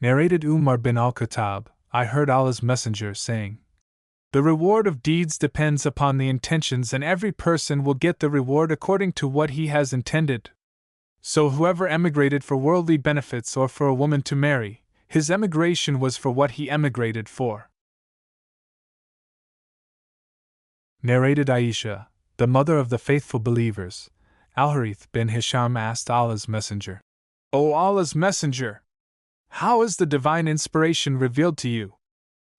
Narrated Umar bin al-Khattab, I heard Allah's Messenger saying, "The reward of deeds depends upon the intentions, and every person will get the reward according to what he has intended. So whoever emigrated for worldly benefits or for a woman to marry, his emigration was for what he emigrated for." Narrated Aisha, the mother of the faithful believers, Al-Harith bin Hisham asked Allah's Messenger, "O Allah's Messenger, how is the divine inspiration revealed to you?"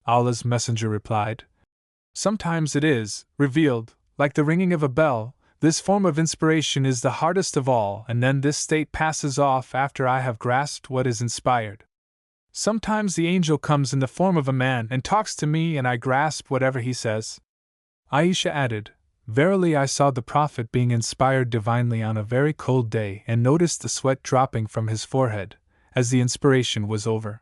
Allah's Messenger replied, "Sometimes it is revealed, like the ringing of a bell. This form of inspiration is the hardest of all, and then this state passes off after I have grasped what is inspired. Sometimes the angel comes in the form of a man and talks to me, and I grasp whatever he says." Aisha added, "Verily I saw the Prophet being inspired divinely on a very cold day and noticed the sweat dropping from his forehead, as the inspiration was over."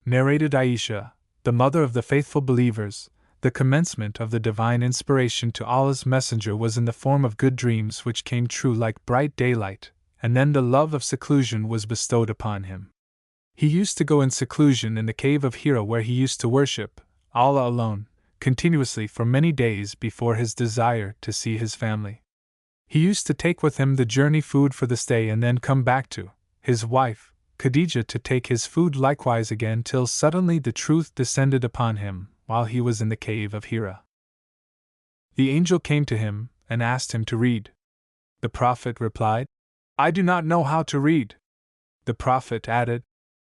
Narrated Aisha, the mother of the faithful believers, the commencement of the divine inspiration to Allah's Messenger was in the form of good dreams which came true like bright daylight, and then the love of seclusion was bestowed upon him. He used to go in seclusion in the cave of Hira, where he used to worship Allah alone, continuously for many days before his desire to see his family. He used to take with him the journey food for the stay and then come back to his wife, Khadijah, to take his food likewise again, till suddenly the truth descended upon him while he was in the cave of Hira. The angel came to him and asked him to read. The Prophet replied, "I do not know how to read." The Prophet added,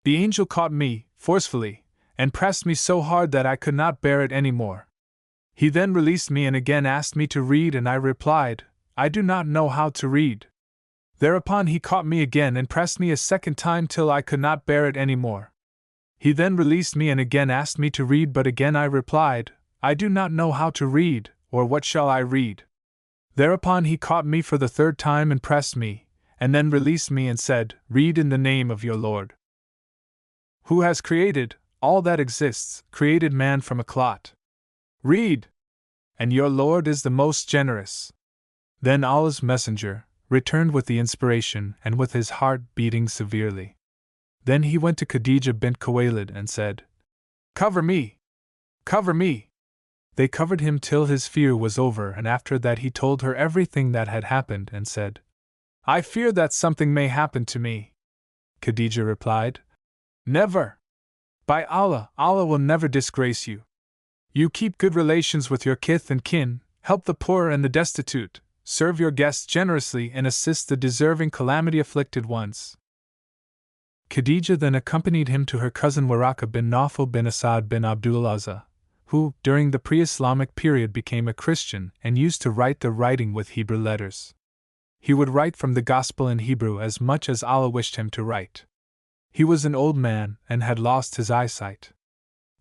"The angel caught me, forcefully, and pressed me so hard that I could not bear it any more. He then released me and again asked me to read, and I replied, 'I do not know how to read.' Thereupon he caught me again and pressed me a second time till I could not bear it any more. He then released me and again asked me to read, but again I replied, 'I do not know how to read, or what shall I read?' Thereupon he caught me for the third time and pressed me, and then released me and said, 'Read in the name of your Lord, who has created all that exists, created man from a clot. Read! And your Lord is the most generous.'" Then Allah's Messenger returned with the inspiration and with his heart beating severely. Then he went to Khadijah bint Khuwaylid and said, "Cover me! Cover me!" They covered him till his fear was over, and after that he told her everything that had happened and said, "I fear that something may happen to me." Khadijah replied, "Never! By Allah, Allah will never disgrace you. You keep good relations with your kith and kin, help the poor and the destitute, serve your guests generously, and assist the deserving calamity-afflicted ones." Khadijah then accompanied him to her cousin Waraka bin Nawfal bin Asad bin Abdul Uzza, who, during the pre-Islamic period, became a Christian and used to write the writing with Hebrew letters. He would write from the Gospel in Hebrew as much as Allah wished him to write. He was an old man and had lost his eyesight.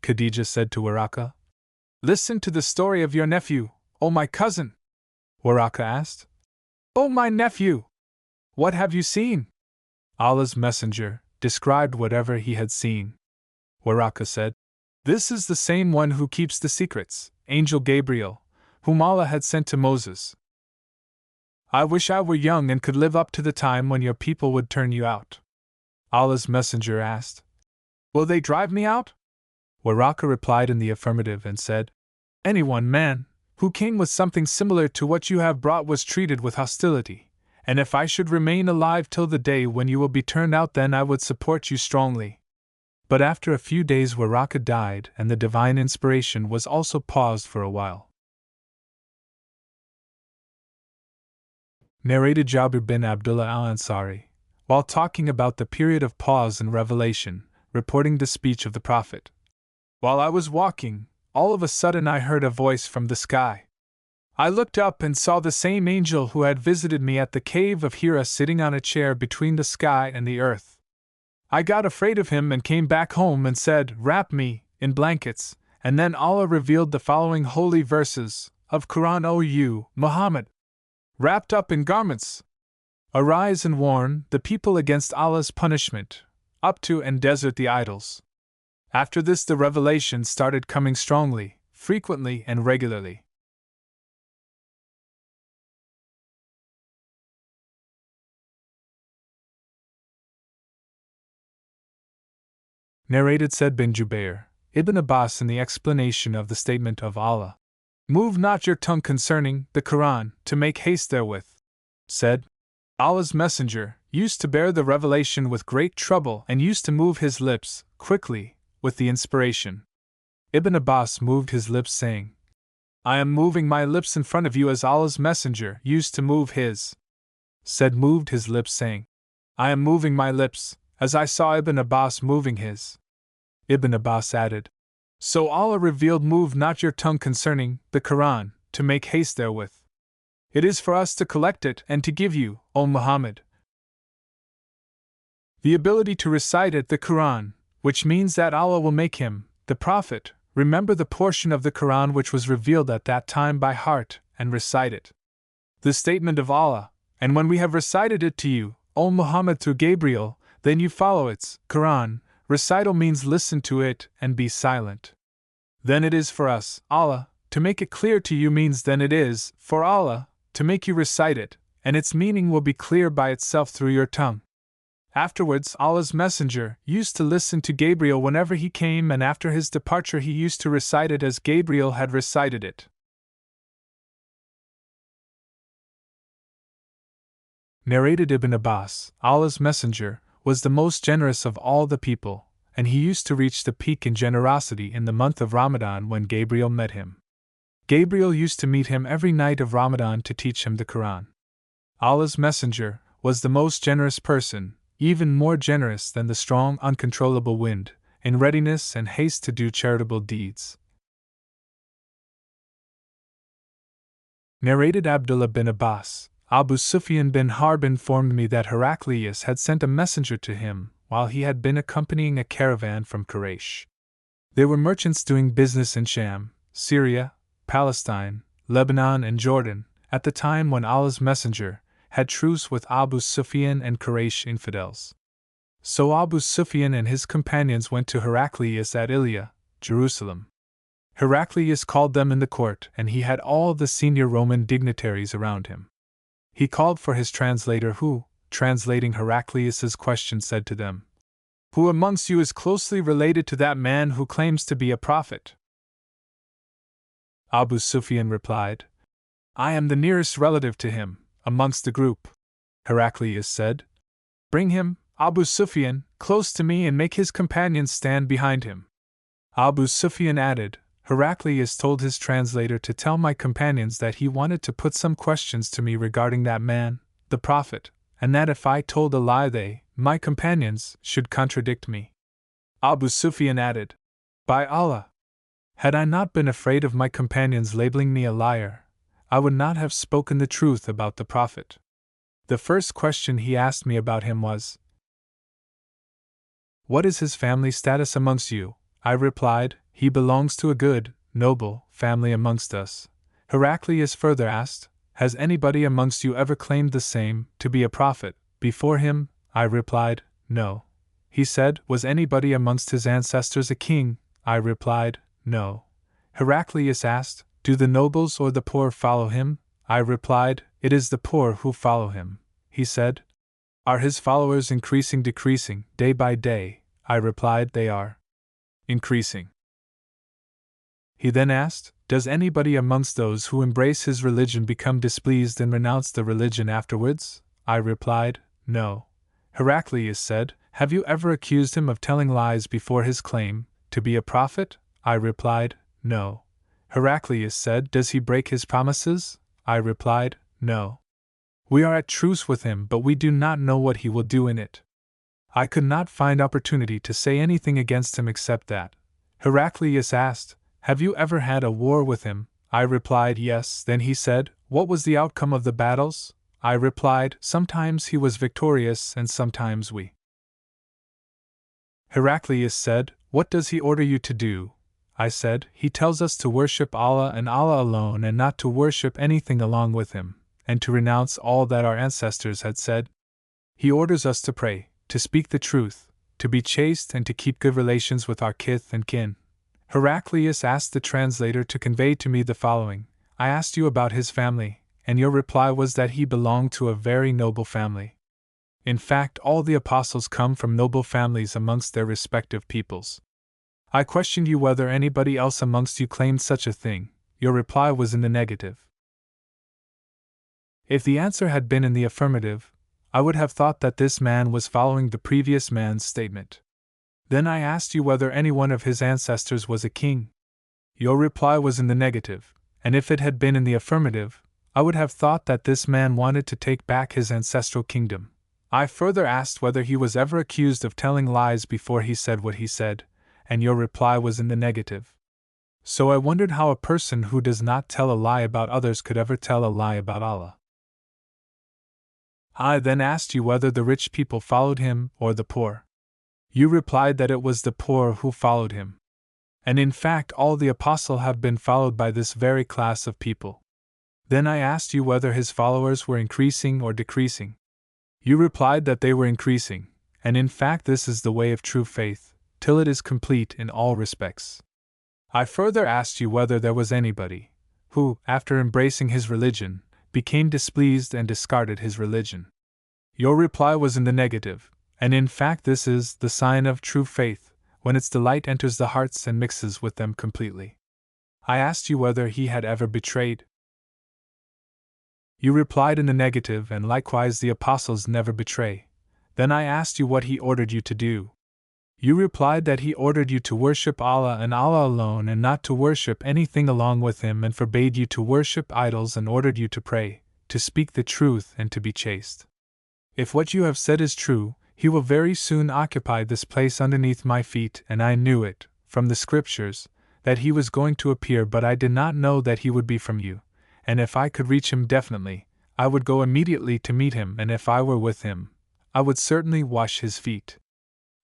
Khadijah said to Waraka, "Listen to the story of your nephew, O my cousin." Waraka asked, "O my nephew, what have you seen?" Allah's Messenger described whatever he had seen. Waraka said, "This is the same one who keeps the secrets, Angel Gabriel, whom Allah had sent to Moses. I wish I were young and could live up to the time when your people would turn you out." Allah's Messenger asked, "Will they drive me out?" Waraka replied in the affirmative and said, "Anyone, man, who came with something similar to what you have brought was treated with hostility, and if I should remain alive till the day when you will be turned out, then I would support you strongly." But after a few days Waraka died, and the divine inspiration was also paused for a while. Narrated Jabir bin Abdullah al-Ansari, while talking about the period of pause in revelation, reporting the speech of the Prophet. "While I was walking, all of a sudden I heard a voice from the sky. I looked up and saw the same angel who had visited me at the cave of Hira sitting on a chair between the sky and the earth. I got afraid of him and came back home and said, 'Wrap me in blankets,' and then Allah revealed the following holy verses of Qur'an: 'O you, Muhammad, wrapped up in garments, arise and warn the people against Allah's punishment, up to and desert the idols.' After this the revelation started coming strongly, frequently and regularly. Narrated said bin Jubair, Ibn Abbas in the explanation of the statement of Allah. Move not your tongue concerning the Quran, to make haste therewith. Said, Allah's Messenger used to bear the revelation with great trouble and used to move his lips, quickly, with the inspiration. Ibn Abbas moved his lips saying, I am moving my lips in front of you as Allah's Messenger used to move his. Said moved his lips saying, I am moving my lips, as I saw Ibn Abbas moving his. Ibn Abbas added, So Allah revealed move not your tongue concerning the Quran, to make haste therewith. It is for us to collect it and to give you, O Muhammad, the ability to recite it, the Quran, which means that Allah will make him, the Prophet, remember the portion of the Quran which was revealed at that time by heart, and recite it. The statement of Allah, and when we have recited it to you, O Muhammad through Gabriel, then you follow its Quran. Recital means listen to it and be silent. Then it is for us, Allah, to make it clear to you means then it is, for Allah, to make you recite it, and its meaning will be clear by itself through your tongue. Afterwards, Allah's Messenger used to listen to Gabriel whenever he came, and after his departure he used to recite it as Gabriel had recited it. Narrated Ibn Abbas, Allah's Messenger was the most generous of all the people, and he used to reach the peak in generosity in the month of Ramadan when Gabriel met him. Gabriel used to meet him every night of Ramadan to teach him the Quran. Allah's Messenger was the most generous person, even more generous than the strong, uncontrollable wind, in readiness and haste to do charitable deeds. Narrated Abdullah bin Abbas, Abu Sufyan bin Harb informed me that Heraclius had sent a messenger to him while he had been accompanying a caravan from Quraysh. They were merchants doing business in Sham, Syria, Palestine, Lebanon and Jordan, at the time when Allah's Messenger had truce with Abu Sufyan and Quraysh infidels. So Abu Sufyan and his companions went to Heraclius at Ilia, Jerusalem. Heraclius called them in the court, and he had all the senior Roman dignitaries around him. He called for his translator who, translating Heraclius's question, said to them, Who amongst you is closely related to that man who claims to be a prophet? Abu Sufyan replied, I am the nearest relative to him, amongst the group. Heraclius said, Bring him, Abu Sufyan, close to me and make his companions stand behind him. Abu Sufyan added, Heraclius told his translator to tell my companions that he wanted to put some questions to me regarding that man, the prophet, and that if I told a lie they, my companions, should contradict me. Abu Sufyan added, By Allah! Had I not been afraid of my companions labeling me a liar, I would not have spoken the truth about the prophet. The first question he asked me about him was, What is his family status amongst you? I replied, He belongs to a good, noble family amongst us. Heraclius further asked, Has anybody amongst you ever claimed the same, to be a prophet, before him? I replied, No. He said, Was anybody amongst his ancestors a king? I replied, No. Heraclius asked, Do the nobles or the poor follow him? I replied, It is the poor who follow him. He said, Are his followers increasing, decreasing, day by day? I replied, They are increasing. He then asked, Does anybody amongst those who embrace his religion become displeased and renounce the religion afterwards? I replied, No. Heraclius said, Have you ever accused him of telling lies before his claim to be a prophet? I replied, No. Heraclius said, Does he break his promises? I replied, No. We are at truce with him, but we do not know what he will do in it. I could not find opportunity to say anything against him except that. Heraclius asked, Have you ever had a war with him? I replied, Yes. Then he said, What was the outcome of the battles? I replied, Sometimes he was victorious and sometimes we. Heraclius said, What does he order you to do? I said, He tells us to worship Allah and Allah alone and not to worship anything along with him, and to renounce all that our ancestors had said. He orders us to pray, to speak the truth, to be chaste and to keep good relations with our kith and kin. Heraclius asked the translator to convey to me the following, I asked you about his family, and your reply was that he belonged to a very noble family. In fact, all the apostles come from noble families amongst their respective peoples. I questioned you whether anybody else amongst you claimed such a thing. Your reply was in the negative. If the answer had been in the affirmative, I would have thought that this man was following the previous man's statement. Then I asked you whether any one of his ancestors was a king. Your reply was in the negative, and if it had been in the affirmative, I would have thought that this man wanted to take back his ancestral kingdom. I further asked whether he was ever accused of telling lies before he said what he said, and your reply was in the negative. So I wondered how a person who does not tell a lie about others could ever tell a lie about Allah. I then asked you whether the rich people followed him or the poor. You replied that it was the poor who followed him. And in fact, all the apostles have been followed by this very class of people. Then I asked you whether his followers were increasing or decreasing. You replied that they were increasing, and in fact this is the way of true faith, till it is complete in all respects. I further asked you whether there was anybody who, after embracing his religion, became displeased and discarded his religion. Your reply was in the negative, and in fact this is the sign of true faith, when its delight enters the hearts and mixes with them completely. I asked you whether he had ever betrayed. You replied in the negative, and likewise the apostles never betray. Then I asked you what he ordered you to do. You replied that he ordered you to worship Allah and Allah alone and not to worship anything along with him, and forbade you to worship idols and ordered you to pray, to speak the truth and to be chaste. If what you have said is true, he will very soon occupy this place underneath my feet, and I knew it, from the scriptures, that he was going to appear, but I did not know that he would be from you, and if I could reach him definitely, I would go immediately to meet him, and if I were with him, I would certainly wash his feet.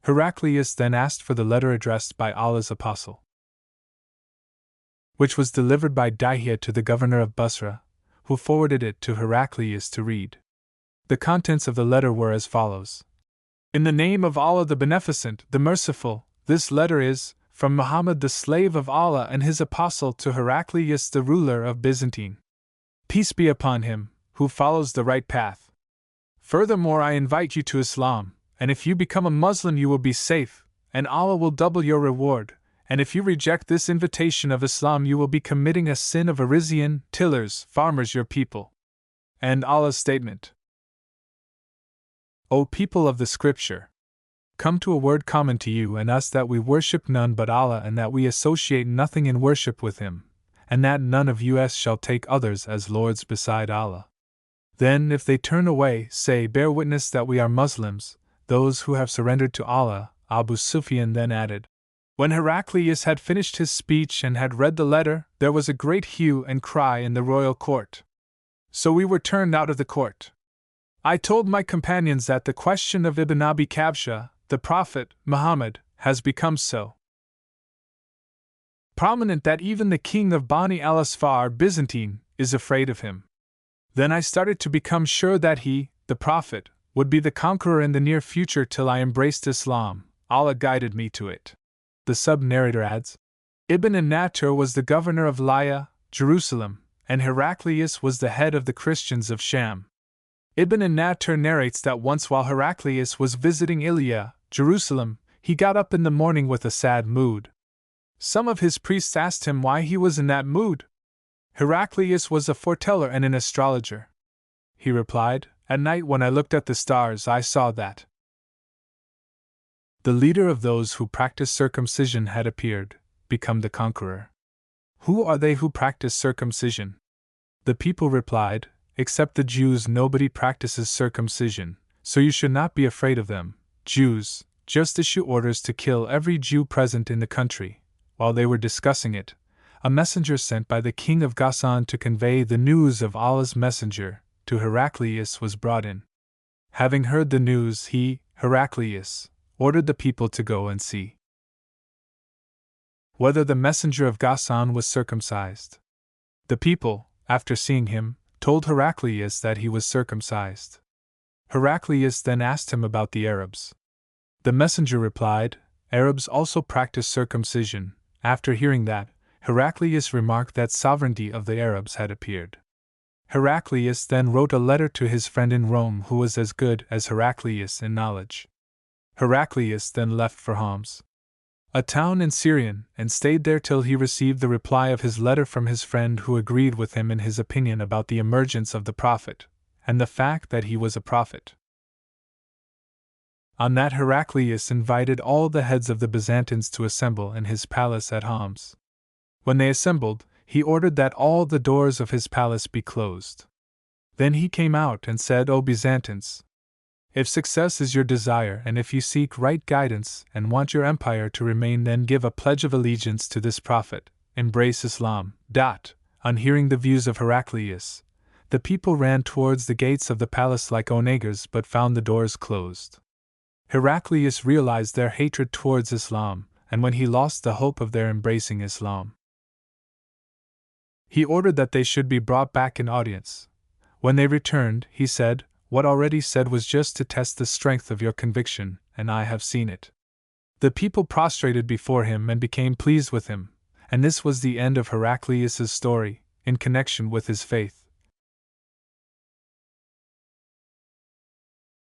Heraclius then asked for the letter addressed by Allah's apostle, which was delivered by Dihya to the governor of Basra, who forwarded it to Heraclius to read. The contents of the letter were as follows. In the name of Allah the Beneficent, the Merciful, this letter is, from Muhammad the slave of Allah and his apostle to Heraclius the ruler of Byzantine. Peace be upon him, who follows the right path. Furthermore, I invite you to Islam, and if you become a Muslim you will be safe, and Allah will double your reward, and if you reject this invitation of Islam you will be committing a sin of Arisian, tillers, farmers your people. And Allah's statement. O people of the Scripture! Come to a word common to you and us, that we worship none but Allah and that we associate nothing in worship with Him, and that none of us shall take others as lords beside Allah. Then if they turn away, say, bear witness that we are Muslims, those who have surrendered to Allah. Abu Sufyan then added. When Heraclius had finished his speech and had read the letter, there was a great hue and cry in the royal court. So we were turned out of the court. I told my companions that the question of Ibn Abi Kabsha, the Prophet, Muhammad, has become so prominent that even the king of Bani al-Asfar, Byzantine, is afraid of him. Then I started to become sure that he, the Prophet, would be the conqueror in the near future till I embraced Islam. Allah guided me to it. The sub-narrator adds, Ibn an-Natur was the governor of Laya, Jerusalem, and Heraclius was the head of the Christians of Sham. Ibn an-Natur narrates that once while Heraclius was visiting Ilia, Jerusalem, he got up in the morning with a sad mood. Some of his priests asked him why he was in that mood. Heraclius was a foreteller and an astrologer. He replied, At night when I looked at the stars I saw that the leader of those who practice circumcision had appeared, become the conqueror. Who are they who practice circumcision? The people replied, Except the Jews nobody practices circumcision, so you should not be afraid of them. Jews, just issue orders to kill every Jew present in the country. While they were discussing it, a messenger sent by the king of Ghassan to convey the news of Allah's messenger to Heraclius was brought in. Having heard the news, he, Heraclius, ordered the people to go and see whether the messenger of Ghassan was circumcised. The people, after seeing him, told Heraclius that he was circumcised. Heraclius then asked him about the Arabs. The messenger replied, Arabs also practice circumcision. After hearing that, Heraclius remarked that sovereignty of the Arabs had appeared. Heraclius then wrote a letter to his friend in Rome who was as good as Heraclius in knowledge. Heraclius then left for Homs, a town in Syrian, and stayed there till he received the reply of his letter from his friend who agreed with him in his opinion about the emergence of the prophet, and the fact that he was a prophet. On that Heraclius invited all the heads of the Byzantines to assemble in his palace at Homs. When they assembled, he ordered that all the doors of his palace be closed. Then he came out and said, O Byzantines, if success is your desire and if you seek right guidance and want your empire to remain, then give a pledge of allegiance to this prophet, embrace Islam. On hearing the views of Heraclius, the people ran towards the gates of the palace like onagers but found the doors closed. Heraclius realized their hatred towards Islam, and when he lost the hope of their embracing Islam, he ordered that they should be brought back in audience. When they returned, he said, What already said was just to test the strength of your conviction, and I have seen it. The people prostrated before him and became pleased with him, and this was the end of Heraclius's story, in connection with his faith.